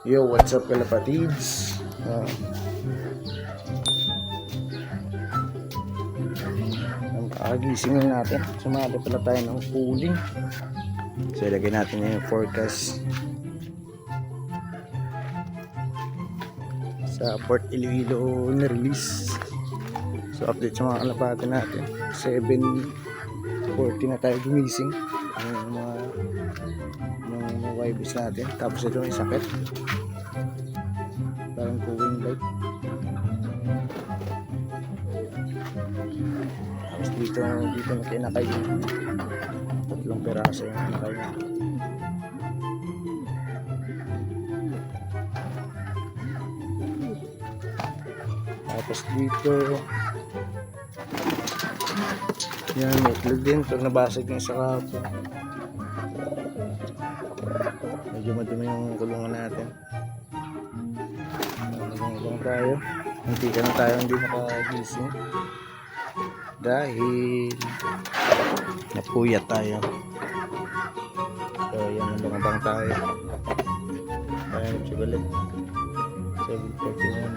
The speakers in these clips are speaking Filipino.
Yo, what's up kalapatids? Ang kagising lang natin. Sumali pala tayo ng cooling. So ilagay natin yung forecast sa Port Iloilo na release. So update sa mga kalapati natin. 7:40 na tayo gumising. Yung mga YBs natin. Tapos ito yung sakit. Parang cooling light. Tapos dito na kinakay yung 3 peraso yung kinakay. Tapos dito yan, may itlog din. Ito nabasag yung isa kahapon. Medyo madumi yung kulungan natin. Nagulong tayo. Hindi ka na tayo hindi nakagising dahil napuyat tayo. So yan, lumabang tayo. Ayan, chibalik 7:41.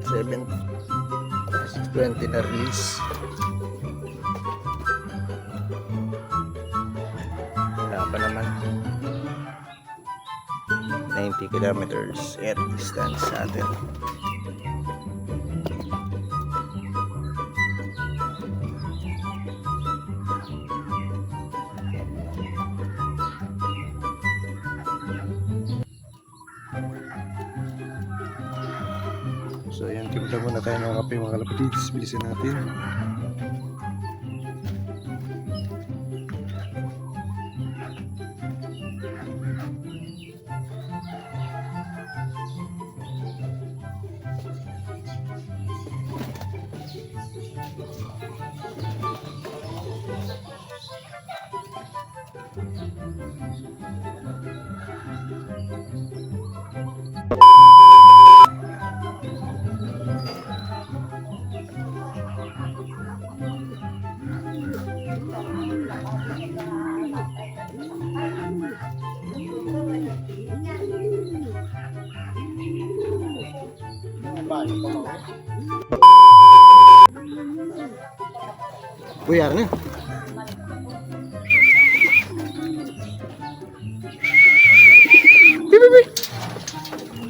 Seven 20 na release. Wala pa naman. 90 kilometers air distance sa atin. So ayan, timpla muna tayo ng kape mga kalapatids. Bilisan natin. Uy, ano?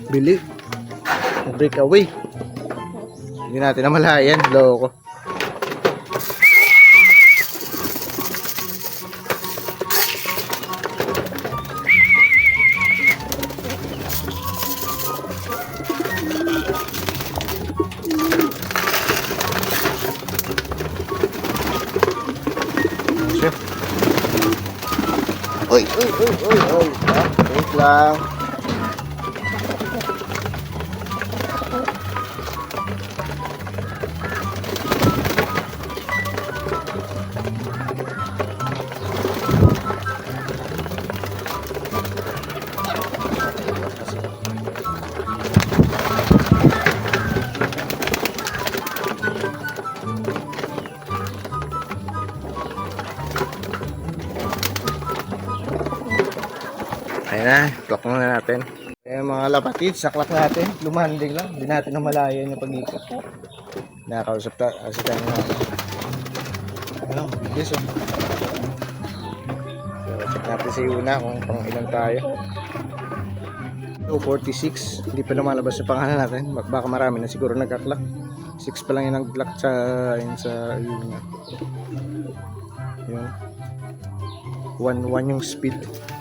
Bili. Break away. Hindi natin namalayan. Loko. Uy. Wait lang. Ayan na, clock muna natin. Ayan mga lapatid, sa clock natin, lumanding lang. Hindi natin namalayan yung pag-ikot. Nakakausap tayo na. Ano, bilis oh. So, check natin sa Yuna kung pang ilan tayo. So, 46. Hindi pa lumalabas yung pangalan natin. Baka marami na siguro nagka-clock. 6 pa lang yung nag-clock sa Yuna. Yun. 1-1 yung speed.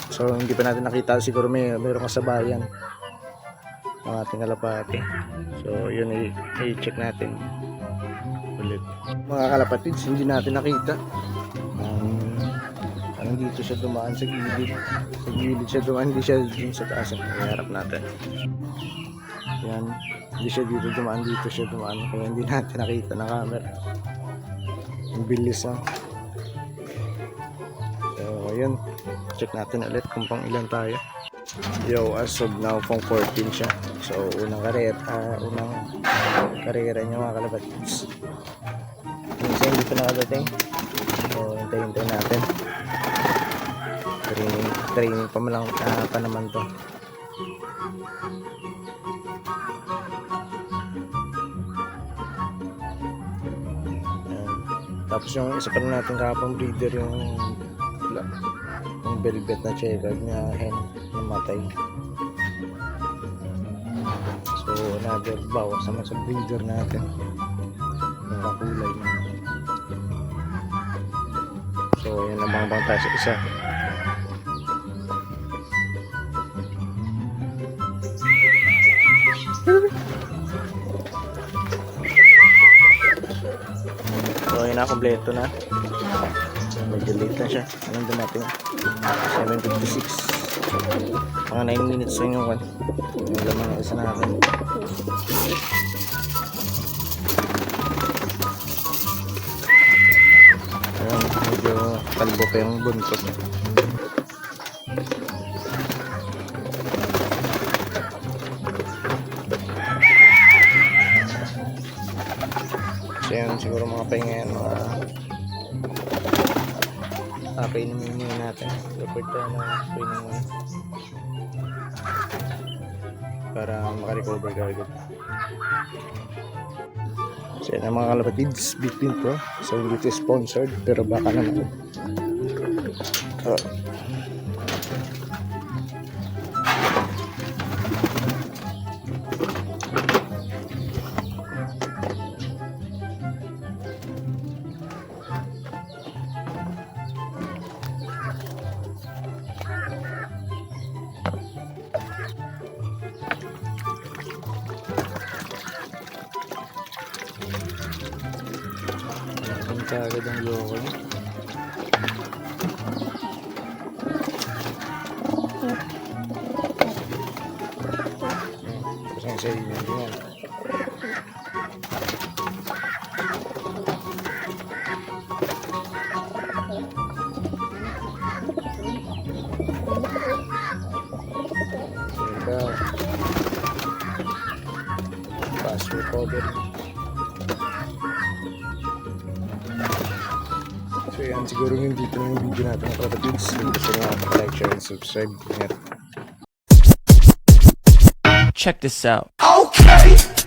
So hindi pa natin nakita, siguro mayroong kasabayan ng ating kalapati. So yun, i-check natin ulit. Mga kalapatids, hindi natin nakita. Parang dito siya dumaan sa gilid. Sa gilid siya dumaan, hindi siya dun sa taas. Iharap natin. Yan, hindi siya dito dumaan, dito siya dumaan. Kaya hindi natin nakita na camera. Ang bilis ha. yun. Check natin ulit kung pang ilan tayo. Yo, as of now, pang 14 siya. So, unang karera niya mga kalabats. Minsan hindi pa nakadating. So, hintay natin. Training pa lang pa naman to. Tapos yung isa pa rin natin kapang breeder yung velvet na checkered na hen namatay. So another bawas naman sa breeder natin yung kakulay na. So yun ang bang tayo sa isa. So yun na, kompleto na. Medyo late na siya. Anong dumating? 7:56. Mga 9 minutes lang yung one. Yung lamang na isa natin. Ayun, medyo kalbo pa yung buntot. So yun, siguro mga pahinga yan, mga painimin muna natin. Report tayo ng training muna para makarecover ka agad. So yan ang mga kalapatids, Bitpin Pro. So dito sponsored pero baka naman. Agad ang loko niya. Kasi sa inyo yan. Fast recover. So yan, siguro yung dito yung video natin mga kapatids. Gusto nyo like, share, and subscribe. Ingat. Check this out. Okay.